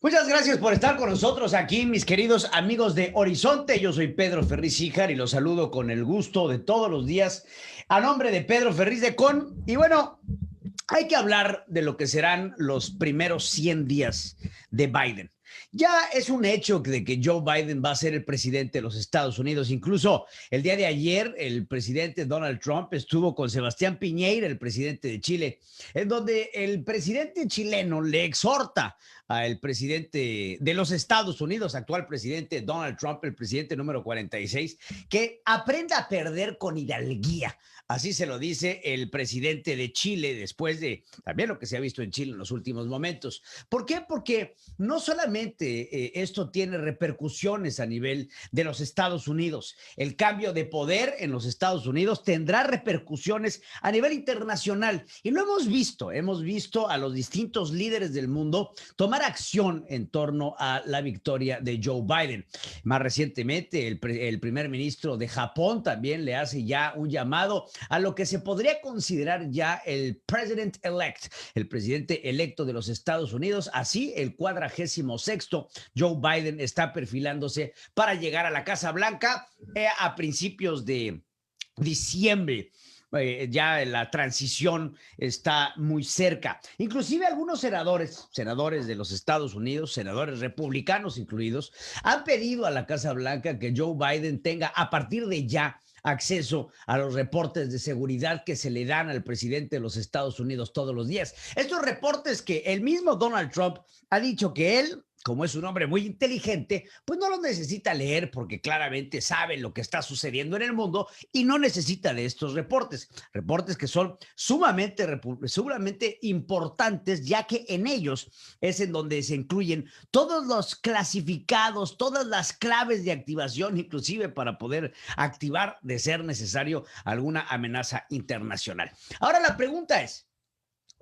Muchas gracias por estar con nosotros aquí, mis queridos amigos de Horizonte. Yo soy Pedro Ferriz Híjar y los saludo con el gusto de todos los días a nombre de Pedro Ferriz de Con. Y bueno, hay que hablar de lo que serán los primeros 100 días de Biden. Ya es un hecho de que Joe Biden va a ser el presidente de los Estados Unidos. Incluso el día de ayer, el presidente Donald Trump estuvo con Sebastián Piñera, el presidente de Chile, en donde el presidente chileno le exhorta al presidente de los Estados Unidos, actual presidente Donald Trump, el presidente número 46, que aprenda a perder con hidalguía. Así se lo dice el presidente de Chile después de también lo que se ha visto en Chile en los últimos momentos. ¿Por qué? Porque no solamente esto tiene repercusiones a nivel de los Estados Unidos, el cambio de poder en los Estados Unidos tendrá repercusiones a nivel internacional. Y lo hemos visto a los distintos líderes del mundo tomar acción en torno a la victoria de Joe Biden. Más recientemente, el primer ministro de Japón también le hace ya un llamado a lo que se podría considerar ya el president-elect, el presidente electo de los Estados Unidos. Así, el 46º Joe Biden está perfilándose para llegar a la Casa Blanca a principios de diciembre. Ya la transición está muy cerca. Inclusive algunos senadores de los Estados Unidos, senadores republicanos incluidos, han pedido a la Casa Blanca que Joe Biden tenga a partir de ya acceso a los reportes de seguridad que se le dan al presidente de los Estados Unidos todos los días. Estos reportes que el mismo Donald Trump ha dicho que él, como es un hombre muy inteligente, pues no los necesita leer porque claramente sabe lo que está sucediendo en el mundo y no necesita de estos reportes que son sumamente importantes, ya que en ellos es en donde se incluyen todos los clasificados, todas las claves de activación, inclusive para poder activar de ser necesario alguna amenaza internacional. Ahora la pregunta es,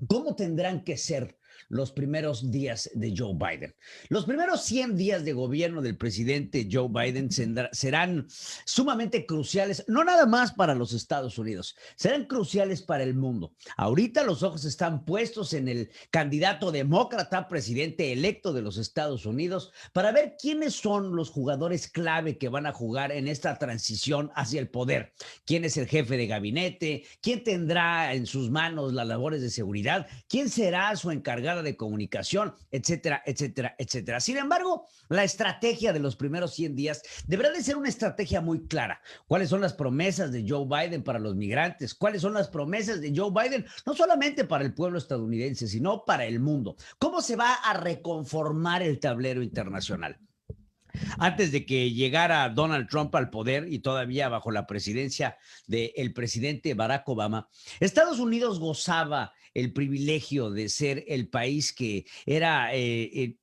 ¿cómo tendrán que ser los primeros días de Joe Biden? Los primeros 100 días de gobierno del presidente Joe Biden serán sumamente cruciales, no nada más para los Estados Unidos, serán cruciales para el mundo. Ahorita los ojos están puestos en el candidato demócrata, presidente electo de los Estados Unidos, para ver quiénes son los jugadores clave que van a jugar en esta transición hacia el poder. ¿Quién es el jefe de gabinete? ¿Quién tendrá en sus manos las labores de seguridad? ¿Quién será su encargada de comunicación? Etcétera, etcétera, etcétera. Sin embargo, la estrategia de los primeros 100 días deberá de ser una estrategia muy clara. ¿Cuáles son las promesas de Joe Biden para los migrantes? ¿Cuáles son las promesas de Joe Biden no solamente para el pueblo estadounidense, sino para el mundo? ¿Cómo se va a reconformar el tablero internacional? Antes de que llegara Donald Trump al poder y todavía bajo la presidencia del presidente Barack Obama, Estados Unidos gozaba el privilegio de ser el país que era,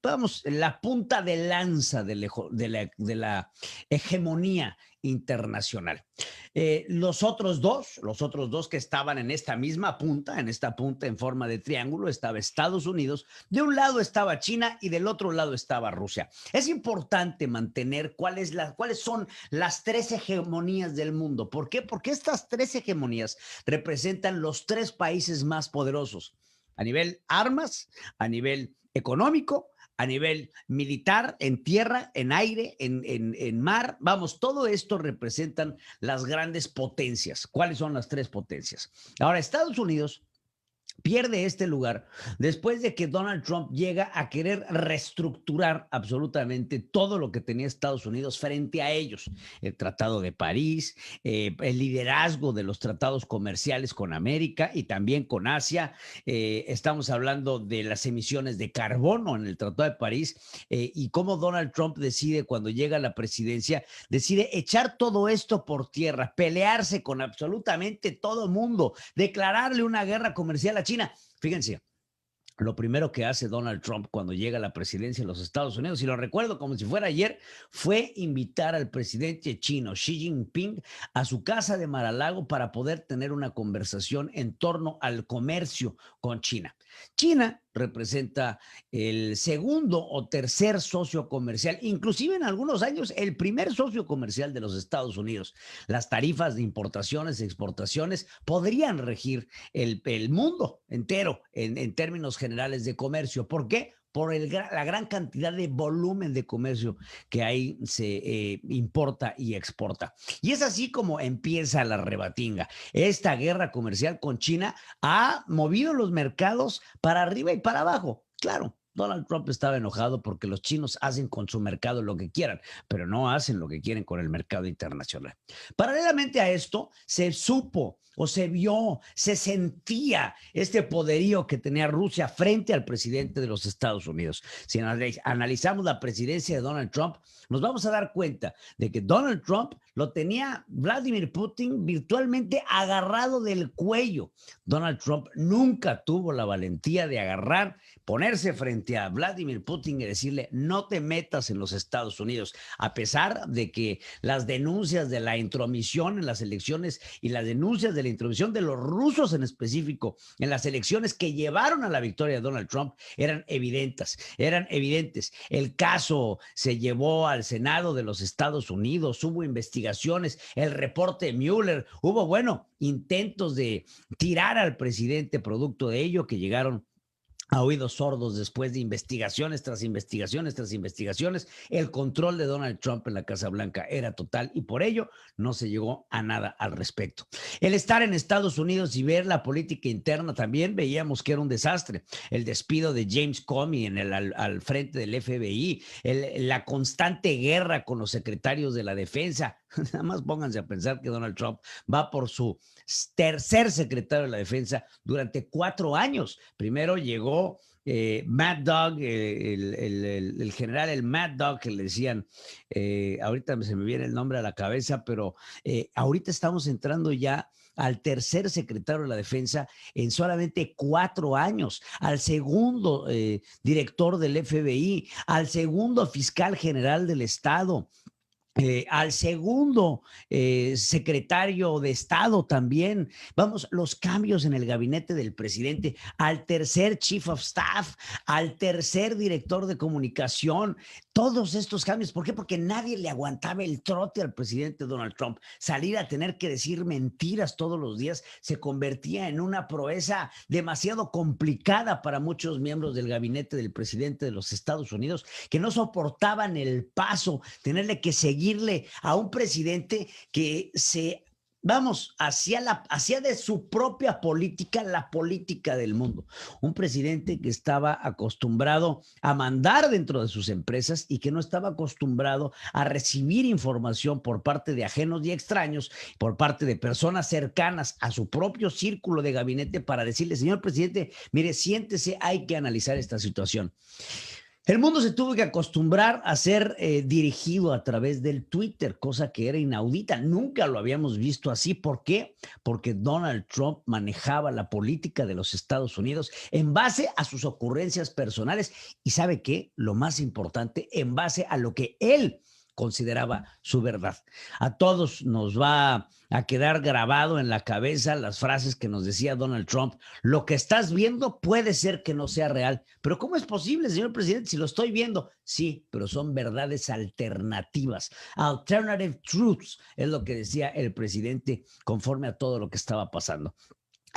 vamos, la punta de lanza de la hegemonía internacional. Los otros dos que estaban en esta misma punta, en esta punta en forma de triángulo, estaba Estados Unidos, de un lado estaba China y del otro lado estaba Rusia. Es importante mantener cuáles son las tres hegemonías del mundo. ¿Por qué? Porque estas tres hegemonías representan los tres países más poderosos a nivel armas, a nivel económico, a nivel militar, en tierra, en aire, en mar. Vamos, todo esto representan las grandes potencias. ¿Cuáles son las tres potencias? Ahora, Estados Unidos pierde este lugar después de que Donald Trump llega a querer reestructurar absolutamente todo lo que tenía Estados Unidos frente a ellos. El Tratado de París, el liderazgo de los tratados comerciales con América y también con Asia. Estamos hablando de las emisiones de carbono en el Tratado de París y cómo Donald Trump decide cuando llega a la presidencia, decide echar todo esto por tierra, pelearse con absolutamente todo mundo, declararle una guerra comercial a China. Fíjense, lo primero que hace Donald Trump cuando llega a la presidencia de los Estados Unidos, y lo recuerdo como si fuera ayer, fue invitar al presidente chino Xi Jinping a su casa de Mar-a-Lago para poder tener una conversación en torno al comercio con China. China representa el segundo o tercer socio comercial, inclusive en algunos años el primer socio comercial de los Estados Unidos. Las tarifas de importaciones y exportaciones podrían regir el mundo entero en términos generales de comercio. ¿Por qué? por la gran cantidad de volumen de comercio que ahí se importa y exporta. Y es así como empieza la rebatinga. Esta guerra comercial con China ha movido los mercados para arriba y para abajo. Claro, Donald Trump estaba enojado porque los chinos hacen con su mercado lo que quieran, pero no hacen lo que quieren con el mercado internacional. Paralelamente a esto, se supo o se vio, se sentía este poderío que tenía Rusia frente al presidente de los Estados Unidos. Si analizamos la presidencia de Donald Trump, nos vamos a dar cuenta de que Donald Trump lo tenía Vladimir Putin virtualmente agarrado del cuello. Donald Trump nunca tuvo la valentía de ponerse frente a Vladimir Putin y decirle: no te metas en los Estados Unidos, a pesar de que las denuncias de la intromisión en las elecciones y las denuncias de la intromisión de los rusos en específico en las elecciones que llevaron a la victoria de Donald Trump eran evidentes. El caso se llevó al Senado de los Estados Unidos, hubo investigaciones, el reporte Mueller, hubo, intentos de tirar al presidente producto de ello que llegaron a oídos sordos después de investigaciones tras investigaciones tras investigaciones. El control de Donald Trump en la Casa Blanca era total y por ello no se llegó a nada al respecto. El estar en Estados Unidos y ver la política interna también veíamos que era un desastre. El despido de James Comey al frente del FBI, la constante guerra con los secretarios de la defensa. Nada más pónganse a pensar que Donald Trump va por su tercer secretario de la defensa durante 4 años. Primero llegó Mad Dog, el general, el Mad Dog, que le decían, ahorita se me viene el nombre a la cabeza, pero ahorita estamos entrando ya al tercer secretario de la defensa en solamente 4 años, al segundo director del FBI, al segundo fiscal general del Estado. Al segundo secretario de Estado también. Vamos, los cambios en el gabinete del presidente, al tercer chief of staff, al tercer director de comunicación, todos estos cambios. ¿Por qué? Porque nadie le aguantaba el trote al presidente Donald Trump. Salir a tener que decir mentiras todos los días se convertía en una proeza demasiado complicada para muchos miembros del gabinete del presidente de los Estados Unidos, que no soportaban el paso, tenerle que seguirle a un presidente que hacía de su propia política la política del mundo. Un presidente que estaba acostumbrado a mandar dentro de sus empresas y que no estaba acostumbrado a recibir información por parte de ajenos y extraños, por parte de personas cercanas a su propio círculo de gabinete para decirle: señor presidente, mire, siéntese, hay que analizar esta situación. El mundo se tuvo que acostumbrar a ser dirigido a través del Twitter, cosa que era inaudita. Nunca lo habíamos visto así. ¿Por qué? Porque Donald Trump manejaba la política de los Estados Unidos en base a sus ocurrencias personales y, ¿sabe qué? Lo más importante, en base a lo que él consideraba su verdad. A todos nos va a quedar grabado en la cabeza las frases que nos decía Donald Trump: lo que estás viendo puede ser que no sea real. Pero ¿cómo es posible, señor presidente, si lo estoy viendo? Sí, pero son verdades alternativas. Alternative truths es lo que decía el presidente conforme a todo lo que estaba pasando.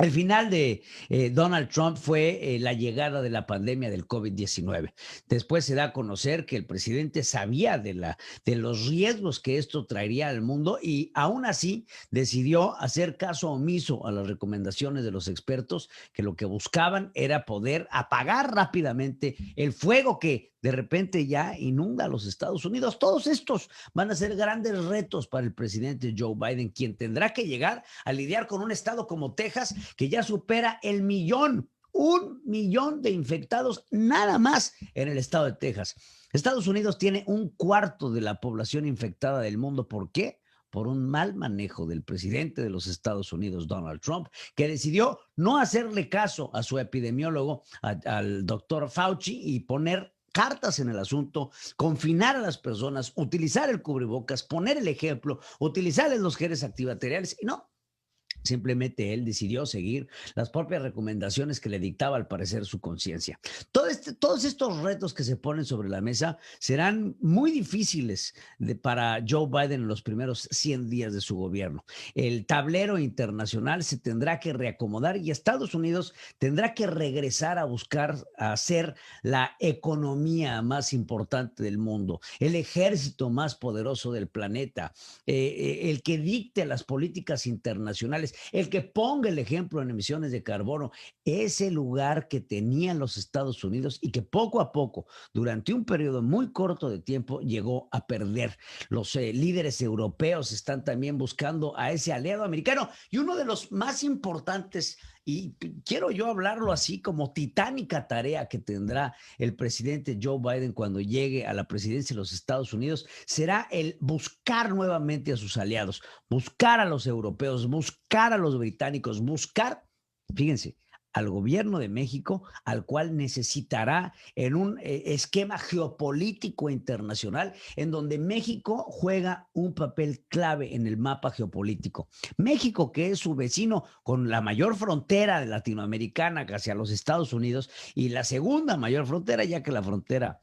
El final de Donald Trump fue la llegada de la pandemia del COVID-19. Después se da a conocer que el presidente sabía de los riesgos que esto traería al mundo y aún así decidió hacer caso omiso a las recomendaciones de los expertos, que lo que buscaban era poder apagar rápidamente el fuego que de repente ya inunda a los Estados Unidos. Todos estos van a ser grandes retos para el presidente Joe Biden, quien tendrá que llegar a lidiar con un estado como Texas, que ya supera el 1 millón de infectados nada más en el estado de Texas. Estados Unidos tiene 1/4 de la población infectada del mundo. ¿Por qué? Por un mal manejo del presidente de los Estados Unidos, Donald Trump, que decidió no hacerle caso a su epidemiólogo, al doctor Fauci, y poner cartas en el asunto, confinar a las personas, utilizar el cubrebocas, poner el ejemplo, utilizar los geles antibacteriales, y no. Simplemente él decidió seguir las propias recomendaciones que le dictaba al parecer su conciencia. Todos estos retos que se ponen sobre la mesa serán muy difíciles para Joe Biden en los primeros 100 días de su gobierno. El tablero internacional se tendrá que reacomodar y Estados Unidos tendrá que regresar a buscar a ser la economía más importante del mundo, el ejército más poderoso del planeta, el que dicte las políticas internacionales, el que ponga el ejemplo en emisiones de carbono, ese lugar que tenían los Estados Unidos y que poco a poco, durante un periodo muy corto de tiempo, llegó a perder. Los líderes europeos están también buscando a ese aliado americano y uno de los más importantes, y quiero yo hablarlo así, como titánica tarea que tendrá el presidente Joe Biden cuando llegue a la presidencia de los Estados Unidos, será el buscar nuevamente a sus aliados, buscar a los europeos, buscar a los británicos, buscar, fíjense, al gobierno de México, al cual necesitará en un esquema geopolítico internacional en donde México juega un papel clave en el mapa geopolítico. México, que es su vecino con la mayor frontera latinoamericana hacia los Estados Unidos y la segunda mayor frontera, ya que la frontera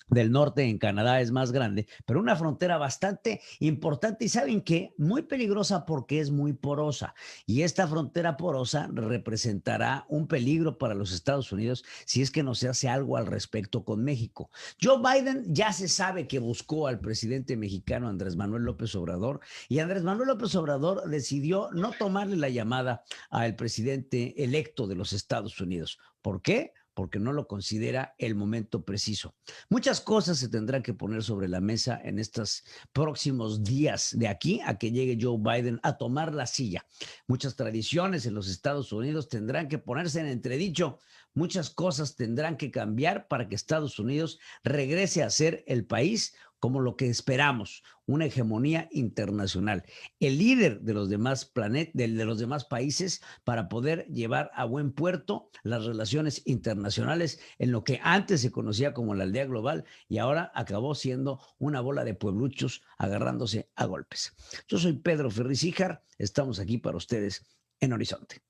del norte en Canadá es más grande, pero una frontera bastante importante y saben qué, muy peligrosa porque es muy porosa y esta frontera porosa representará un peligro para los Estados Unidos si es que no se hace algo al respecto con México. Joe Biden ya se sabe que buscó al presidente mexicano Andrés Manuel López Obrador y Andrés Manuel López Obrador decidió no tomarle la llamada al presidente electo de los Estados Unidos. ¿Por qué? Porque no lo considera el momento preciso. Muchas cosas se tendrán que poner sobre la mesa en estos próximos días de aquí a que llegue Joe Biden a tomar la silla. Muchas tradiciones en los Estados Unidos tendrán que ponerse en entredicho. Muchas cosas tendrán que cambiar para que Estados Unidos regrese a ser el país como lo que esperamos, una hegemonía internacional, el líder de los demás de los demás países para poder llevar a buen puerto las relaciones internacionales en lo que antes se conocía como la aldea global y ahora acabó siendo una bola de puebluchos agarrándose a golpes. Yo soy Pedro Ferriz Híjar, estamos aquí para ustedes en Horizonte.